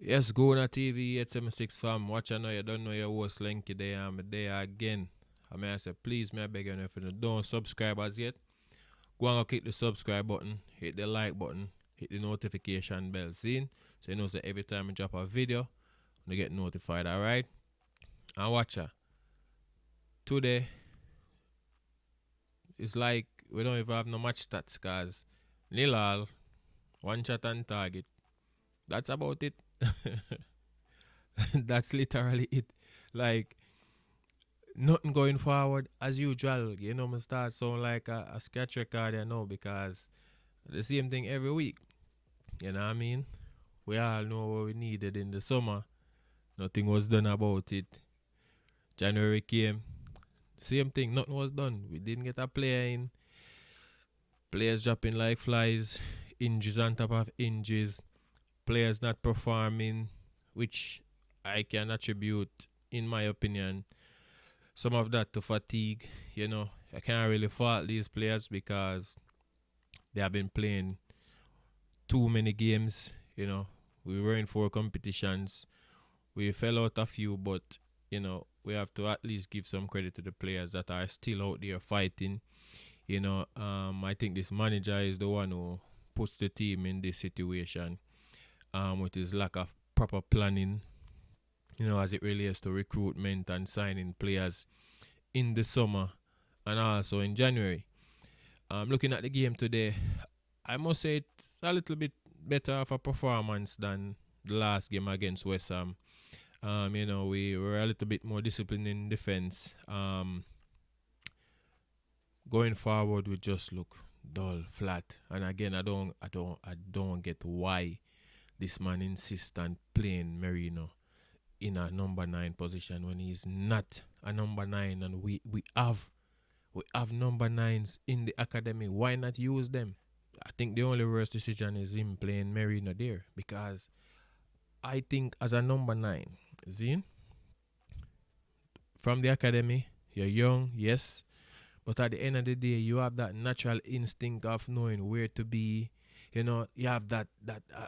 Yes, go on TV 876 fam. Watch I know you don't know your host Lenky there. I'm there again. I say please may I beg you if you don't subscribe as yet. Go and click the subscribe button, hit the like button, hit the notification bell. See? So you know that every time I drop a video, you get notified, alright? And watch her. Today it's like we don't even have no match stats cause nil all, one shot on target. That's about it. That's literally it. Like nothing going forward as usual. You know, me start sound like a sketch record, you know, because the same thing every week. You know what I mean? We all know what we needed in the summer. Nothing was done about it. January came, same thing. Nothing was done. We didn't get a player in. Players dropping like flies. Injuries on top of injuries. Players not performing, which I can attribute, in my opinion, some of that to fatigue. You know, I can't really fault these players because they have been playing too many games. You know, we were in 4 competitions. We fell out a few, but you know, we have to at least give some credit to the players that are still out there fighting. You know, I think this manager is the one who puts the team in this situation, with his lack of proper planning. You know, as it relates to recruitment and signing players in the summer and also in January. Looking at the game today, I must say it's a little bit better of a performance than the last game against West Ham. You know, we were a little bit more disciplined in defense. Going forward, we just look dull, flat. And again, I don't get why this man insists on playing Merino in a number 9 position when he's not a number 9, and we have number 9s in the academy. Why not use them? I think the only worst decision is him playing Merino there, because I think as a number 9, Zine, from the academy, you're young, yes, but at the end of the day, you have that natural instinct of knowing where to be. You know, you have that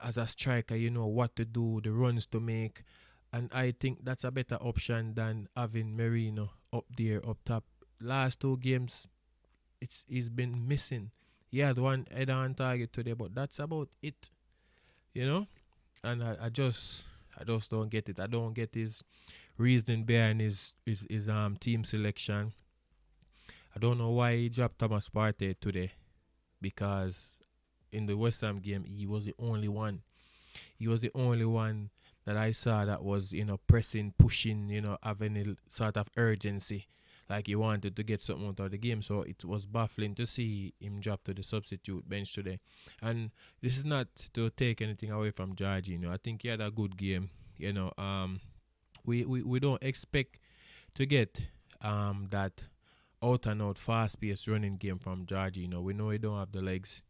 as a striker, you know what to do, the runs to make, and I think that's a better option than having Merino up there, up top. Last 2 games, he's been missing. He had one header on target today, but that's about it. You know, and I just don't get it. I don't get his reasoning behind his team selection. I don't know why he dropped Thomas Partey today, because in the West Ham game he was the only one. He was the only one that I saw that was, pressing, pushing, having a sort of urgency, like he wanted to get something out of the game. So it was baffling to see him drop to the substitute bench today. And this is not to take anything away from Georgie. I think he had a good game. We don't expect to get that out and out fast paced running game from Georgie. We know he don't have the legs,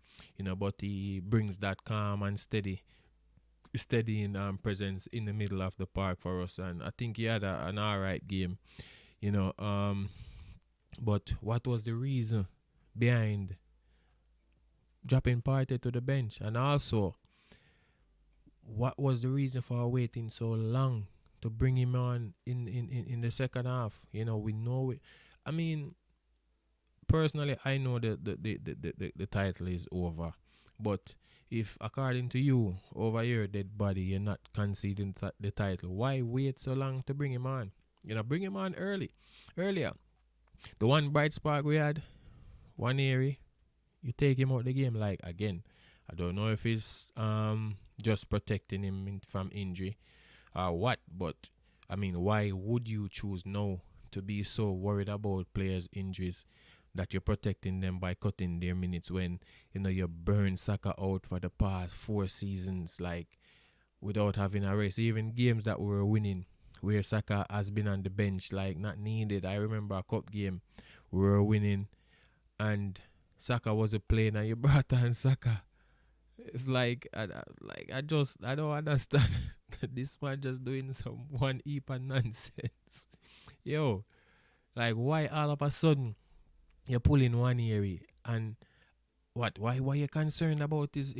but he brings that calm and steady in presence in the middle of the park for us, and I think he had an alright game. You know, but what was the reason behind dropping Partey to the bench, and also what was the reason for waiting so long to bring him on in the second half? We know it. I mean, personally, I know that the title is over, but if according to you over your dead body you're not conceding the title, why wait so long to bring him on? Bring him on earlier. The one bright spark we had, one area, you take him out the game. Like, again, I don't know if it's just protecting him from injury or what, but I mean, why would you choose now to be so worried about players' injuries that you're protecting them by cutting their minutes when you burn Saka out for the past 4 seasons, like, without having a race? Even games that we were winning where Saka has been on the bench, like, not needed. I remember a cup game we were winning and Saka wasn't playing, and you brought on Saka. It's like, I don't understand. This man just doing some one heap of nonsense. Yo, like, why all of a sudden you're pulling one area, and What? Why you concerned about his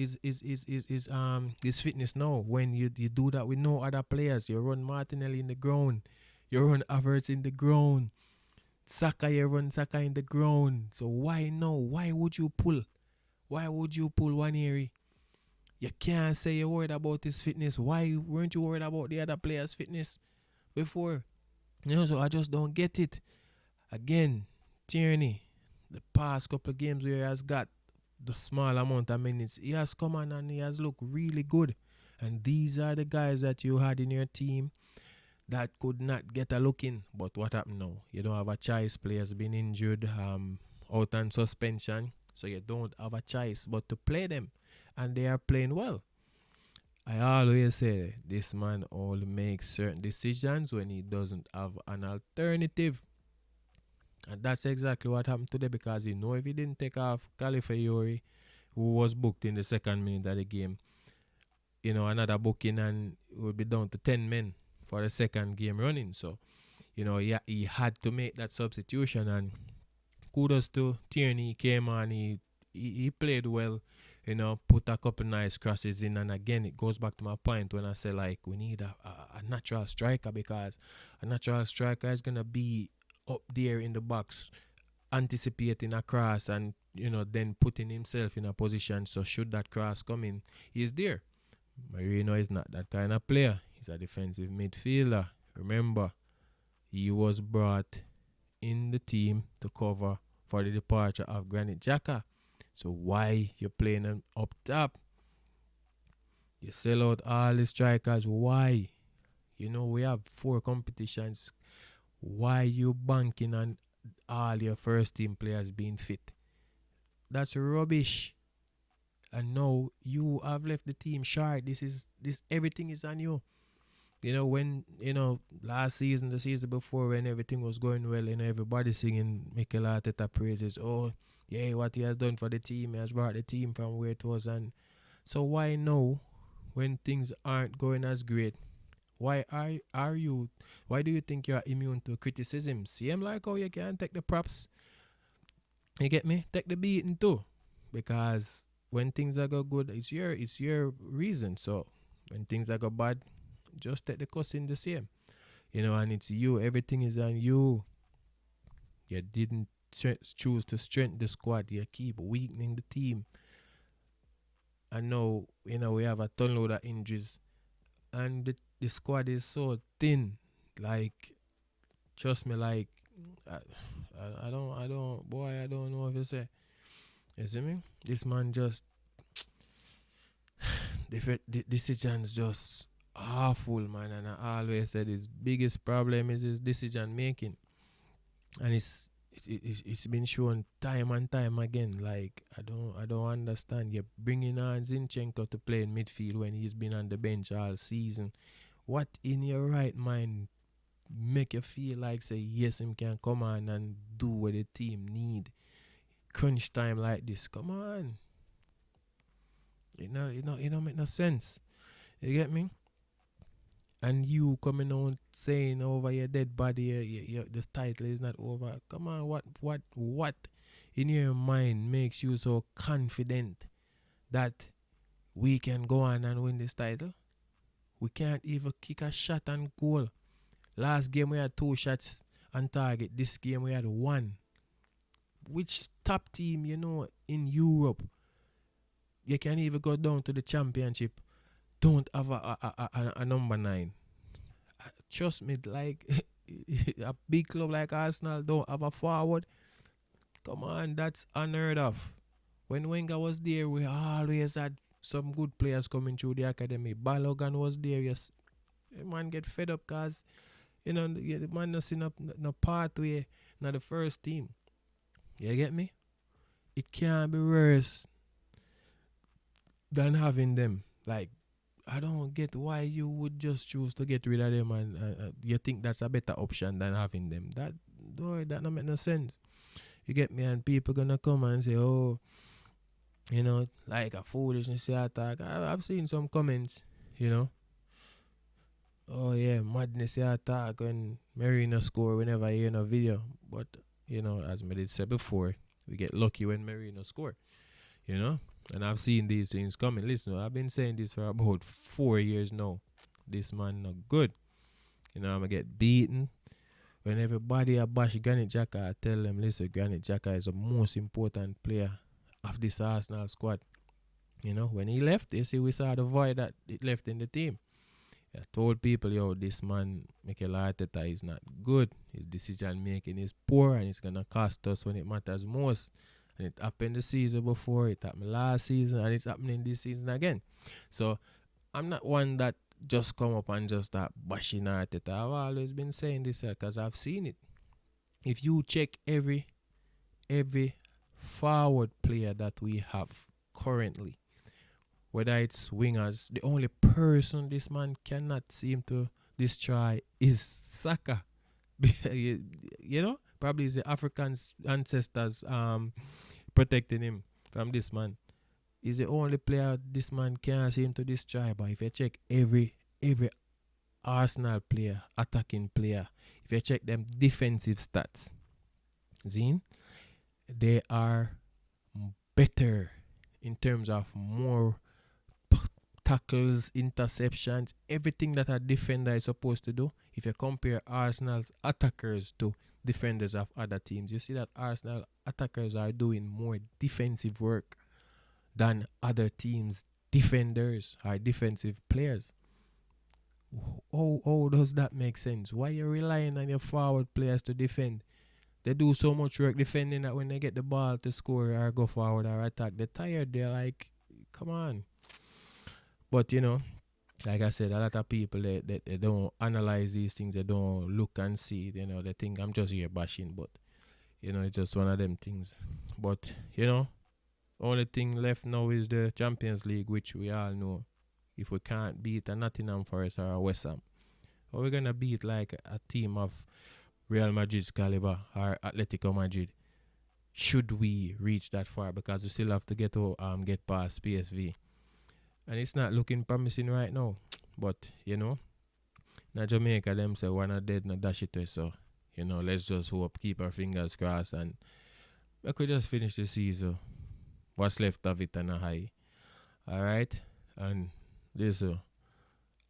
fitness now? When you do that with no other players, you run Martinelli in the ground, you run Havertz in the ground, Saka, you run Saka in the ground. So why no? Why would you pull? Why would you pull one area? You can't say you're worried about his fitness. Why weren't you worried about the other players' fitness before? So I just don't get it. Again, Tierney, the past couple of games where he has got the small amount of minutes, he has come on and he has looked really good. And these are the guys that you had in your team that could not get a look in. But what happened now? You don't have a choice. Players been injured, out on suspension. So you don't have a choice but to play them. And they are playing well. I always say this man only makes certain decisions when he doesn't have an alternative. And that's exactly what happened today because if he didn't take off Califiori, who was booked in the second minute of the game, another booking and it would be down to 10 men for the second game running. So, he had to make that substitution and kudos to Tierney. He came on, he played well, put a couple nice crosses in. And again, it goes back to my point when I say, like, we need a natural striker because a natural striker is going to be up there in the box, anticipating a cross and, then putting himself in a position. So, should that cross come in, he's there. Marino is not that kind of player. He's a defensive midfielder. Remember, he was brought in the team to cover for the departure of Granit Xhaka. So why you playing him up top? You sell out all the strikers. Why? We have 4 competitions. Why you banking on all your first team players being fit? That's rubbish. And now you have left the team short. This everything is on you. When last season, the season before, when everything was going well, everybody singing Mikel Arteta praises. Oh, yeah, what he has done for the team, he has brought the team from where it was. And so why now, when things aren't going as great, why are you? Why do you think you're immune to criticism? Same like how you can take the props. You get me? Take the beating too, because when things are go good, it's your reason. So when things are go bad, just take the cussing the same. And it's you. Everything is on you. You didn't choose to strengthen the squad. You keep weakening the team. And now, we have a ton load of injuries. And the squad is so thin. Like, trust me, like, I don't know what to say. You see me? This man just, the decisions just awful, man. And I always said his biggest problem is his decision making, and it's been shown time and time again. Like, I don't understand. You're bringing on Zinchenko to play in midfield when he's been on the bench all season. What in your right mind make you feel like say yes, him can come on and do what the team need? Crunch time like this, come on. It don't make no sense. You get me? And you coming on saying over your dead body, the title is not over. Come on, what in your mind makes you so confident that we can go on and win this title? We can't even kick a shot and goal. Last game we had 2 shots on target. This game we had 1. Which top team, in Europe, you can even go down to the championship, don't have a number 9. Trust me, like a big club like Arsenal don't have a forward. Come on, that's unheard of. When Wenger was there, we always had some good players coming through the academy. Balogun was there. Yes, the man get fed up because the man not seen up no pathway, not the first team. You get me? It can't be worse than having them. Like, I don't get why you would just choose to get rid of them, and you think that's a better option than having them. That don't make no sense. You get me? And people gonna come and say, oh, like a foolishness attack. I've seen some comments, oh yeah, madness attack when Marino score whenever I hear in a video. But as I did say before, we get lucky when Marino score. you know. And I've seen these things coming. Listen, I've been saying this for about 4 years now. This man not good. You know, I'm gonna get beaten. When everybody a bash Granit Xhaka, I tell them, listen, Granit Xhaka is the most important player of this Arsenal squad. You know, when he left, you see, we saw the void that it left in the team. I told people, yo, this man, Mikel Arteta, is not good. His decision making is poor and it's going to cost us when it matters most. And it happened the season before, it happened last season, and it's happening this season again. So I'm not one that just come up and just start bashing Arteta. I've always been saying this because I've seen it. If you check every forward player that we have currently, whether it's wingers, the only person this man cannot seem to destroy is Saka. You know, probably it's the African ancestors protecting him from this man. He's the only player this man can't seem to destroy. But if you check every Arsenal player, attacking player, if you check them defensive stats, Zine, they are better in terms of more tackles, interceptions, everything that a defender is supposed to do. If you compare Arsenal's attackers to defenders of other teams, you see that Arsenal attackers are doing more defensive work than other teams' defenders or defensive players. How does that make sense? Why are you relying on your forward players to defend? They do so much work defending that when they get the ball to score or go forward or attack, they're tired. They're like, come on. But, you know, like I said, a lot of people, they don't analyze these things. They don't look and see. You know, they think I'm just here bashing. But, you know, it's just one of them things. But, you know, only thing left now is the Champions League, which we all know. If we can't beat a Nottingham Forest or a West Ham, or we're going to beat like a team of Real Madrid's caliber or Atletico Madrid, should we reach that far, because we still have to get past PSV. And it's not looking promising right now. But, you know, now Jamaica, them say, one not dead, no dash it. So, you know, let's just hope, keep our fingers crossed, and we could just finish the season. What's left of it and a high. Alright? And this,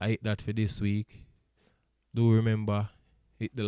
I hit that for this week. Do remember, hit the